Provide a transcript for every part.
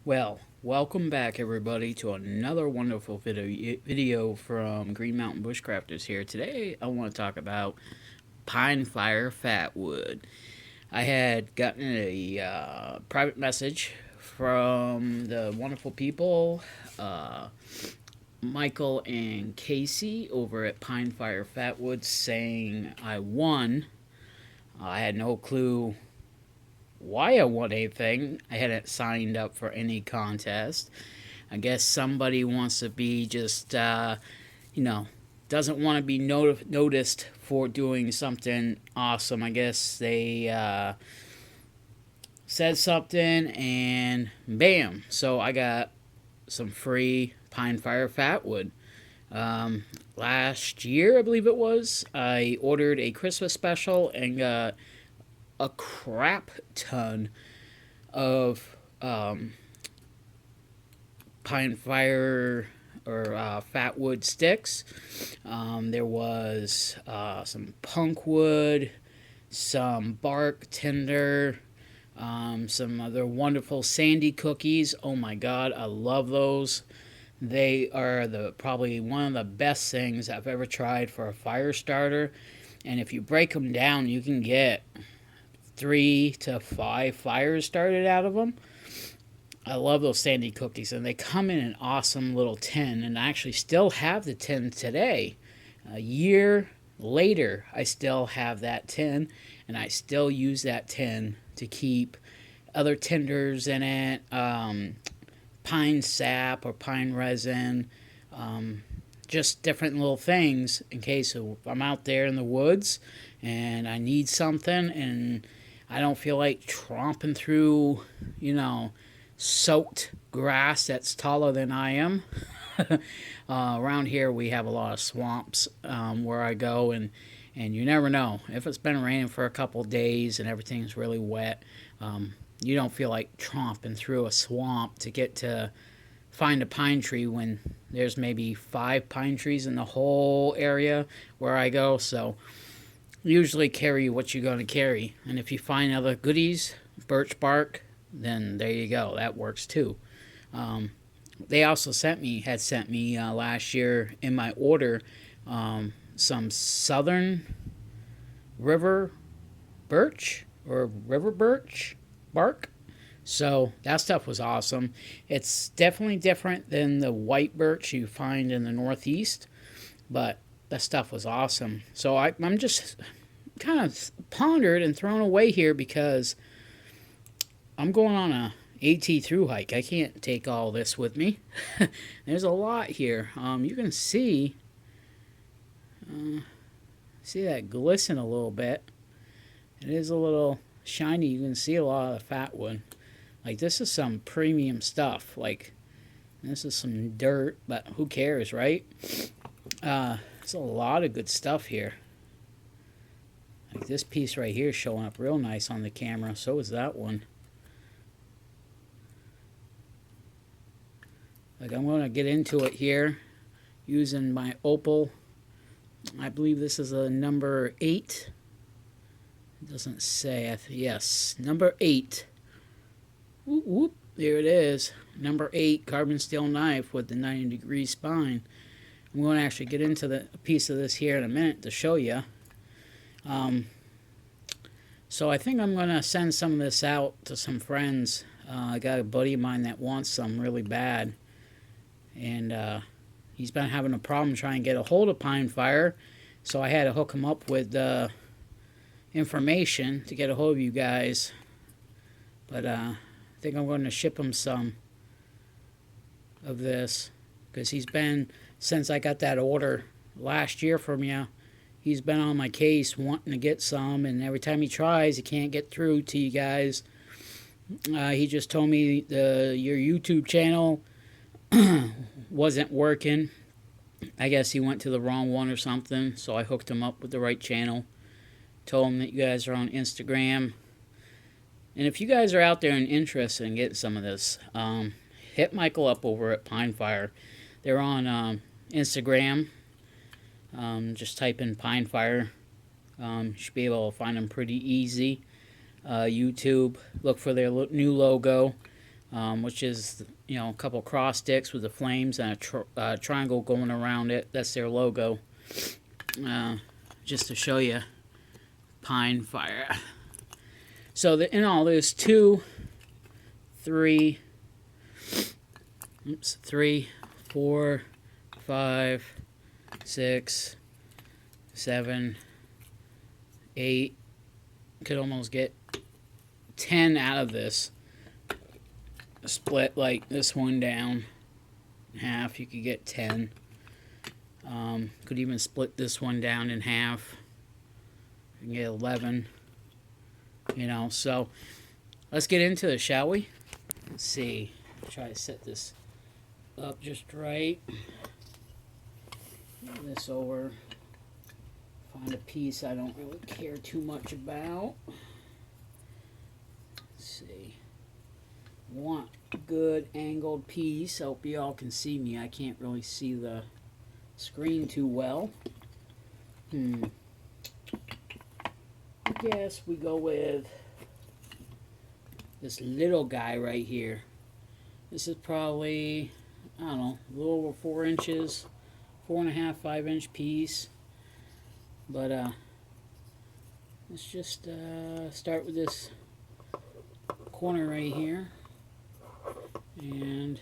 Well, welcome back everybody to another wonderful video from Green Mountain Bushcrafters here. Today I want to talk about Pine Fire Fatwood. I had gotten a private message from the wonderful people, uh, Michael and Casey over at Pine Fire Fatwood, saying I won. I had no clue why I won anything. I hadn't signed up for any contest. I guess somebody wants to be just, you know, doesn't want to be noticed for doing something awesome. I guess they said something and bam. So I got some free Pine Fire Fatwood. Last year, I believe it was, I ordered a Christmas special and got a crap ton of pine fire or fatwood sticks. There was some punk wood, some bark tinder, some other wonderful sandy cookies. Oh my god, I love those. They are probably one of the best things I've ever tried for a fire starter. And if you break them down, you can get 3 to 5 fires started out of them. I love those sandy cookies, and they come in an awesome little tin. And I actually still have the tin today. A year later, I still have that tin, and I still use that tin to keep other tinders in it, pine sap or pine resin, just different little things in case I'm out there in the woods and I need something and I don't feel like tromping through, soaked grass that's taller than I am. Around here, we have a lot of swamps where I go, and you never know. If it's been raining for a couple days and everything's really wet, you don't feel like tromping through a swamp to get to find a pine tree when there's maybe 5 pine trees in the whole area where I go. So usually carry what you're going to carry. And if you find other goodies, birch bark, then there you go. That works too. They also had sent me last year in my order some southern river birch or river birch bark. So that stuff was awesome. It's definitely different than the white birch you find in the Northeast, but that stuff was awesome. So I'm just kind of pondered and thrown away here because I'm going on a AT through hike. I can't take all this with me. There's a lot here. You can see that glisten a little bit. It is a little shiny. You can see a lot of the fat wood. Like this is some premium stuff. Like this is some dirt, but who cares, right? There's a lot of good stuff here. Like this piece right here is showing up real nice on the camera. So is that one. Like I'm going to get into it here using my opal. I believe this is a number 8. It doesn't say. Yes, number 8. Whoop, whoop. There it is. Number 8 carbon steel knife with the 90-degree spine. I'm going to actually get into a piece of this here in a minute to show you. So I think I'm going to send some of this out to some friends. I got a buddy of mine that wants some really bad. And he's been having a problem trying to get a hold of Pine Fire. So I had to hook him up with information to get a hold of you guys. But I think I'm going to ship him some of this. Because he's been, since I got that order last year from you, he's been on my case wanting to get some. And every time he tries, he can't get through to you guys. He just told me your YouTube channel wasn't working. I guess he went to the wrong one or something. So I hooked him up with the right channel. Told him that you guys are on Instagram. And if you guys are out there and interested in getting some of this, hit Michael up over at Pine Fire. They're on Instagram. Just type in Pine Fire. You should be able to find them pretty easy. YouTube, look for their new logo. which is, a couple cross sticks with the flames and a triangle going around it. That's their logo. Just to show you pine fire. So in all, there's 2, 3, 4, 5, 6, 7, 8. Could almost get 10 out of this. Split like this one down in half, you could get 10. Could even split this one down in half. You can get 11. So let's get into it, shall we? Let's see. Try to set this up just right. Move this over. Find a piece I don't really care too much about. Let's see. Want a good angled piece. Hope you all can see me. I can't really see the screen too well. I guess we go with this little guy right here. This is probably, I don't know, a little over 4 inches, 4.5, 5-inch piece. But let's just start with this corner right here. And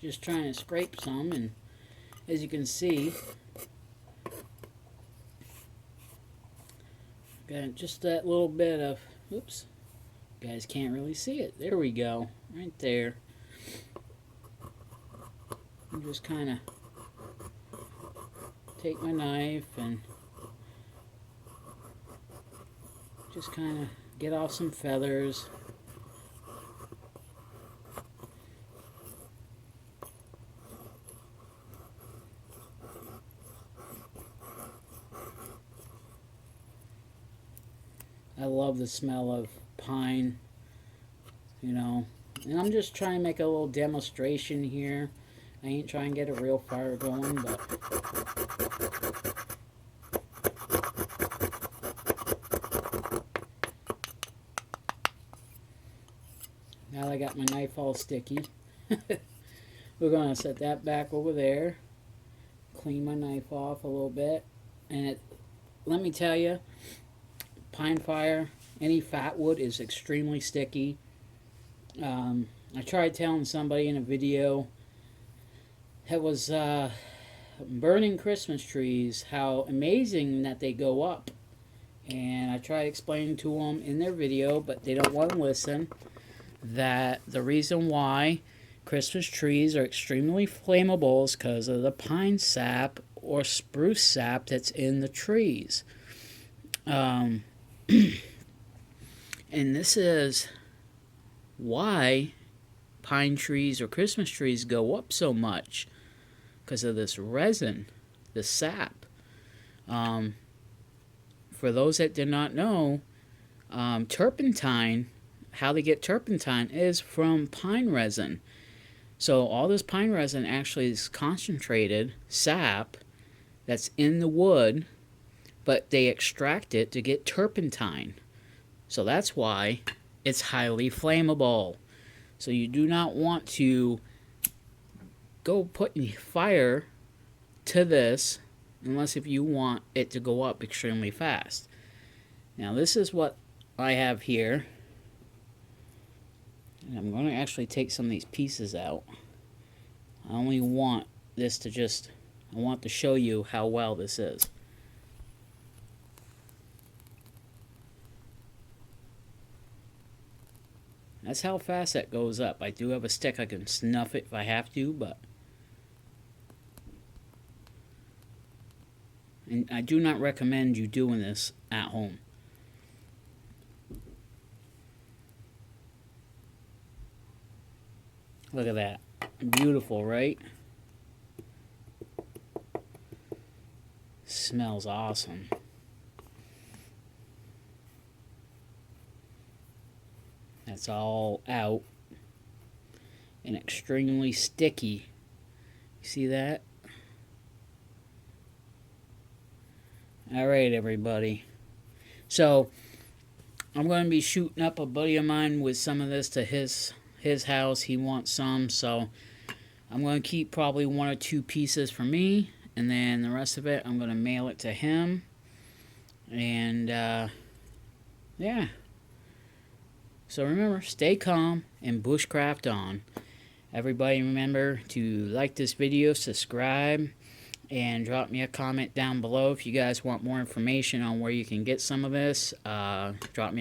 just trying to scrape some, and as you can see, got just that little bit of, oops, you guys can't really see it. There we go, right there. I'm just kind of take my knife and just kind of get off some feathers. I love the smell of pine, and I'm just trying to make a little demonstration here. I ain't trying to get a real fire going, but now I got my knife all sticky. We're going to set that back over there, clean my knife off a little bit, and let me tell you, pine fire, any fatwood is extremely sticky. I tried telling somebody in a video that was burning Christmas trees how amazing that they go up. And I tried explaining to them in their video, but they don't want to listen, that the reason why Christmas trees are extremely flammable is because of the pine sap or spruce sap that's in the trees. And this is why pine trees or Christmas trees go up so much, because of this resin, the sap. For those that did not know, turpentine, how they get turpentine is from pine resin. So all this pine resin actually is concentrated sap that's in the wood, but they extract it to get turpentine. So that's why it's highly flammable. So you do not want to go putting fire to this unless if you want it to go up extremely fast. Now this is what I have here. And I'm going to actually take some of these pieces out. I only want this to I want to show you how well this is. That's how fast that goes up. I do have a stick. I can snuff it if I have to, but... And I do not recommend you doing this at home. Look at that. Beautiful, right? Smells awesome. That's all out and extremely sticky. You see that? Alright, everybody. So, I'm going to be shooting up a buddy of mine with some of this to his house. He wants some, so I'm going to keep probably 1 or 2 pieces for me, and then the rest of it I'm going to mail it to him. And yeah. So remember, stay calm and bushcraft on. Everybody remember to like this video, subscribe, and drop me a comment down below if you guys want more information on where you can get some of this. Drop me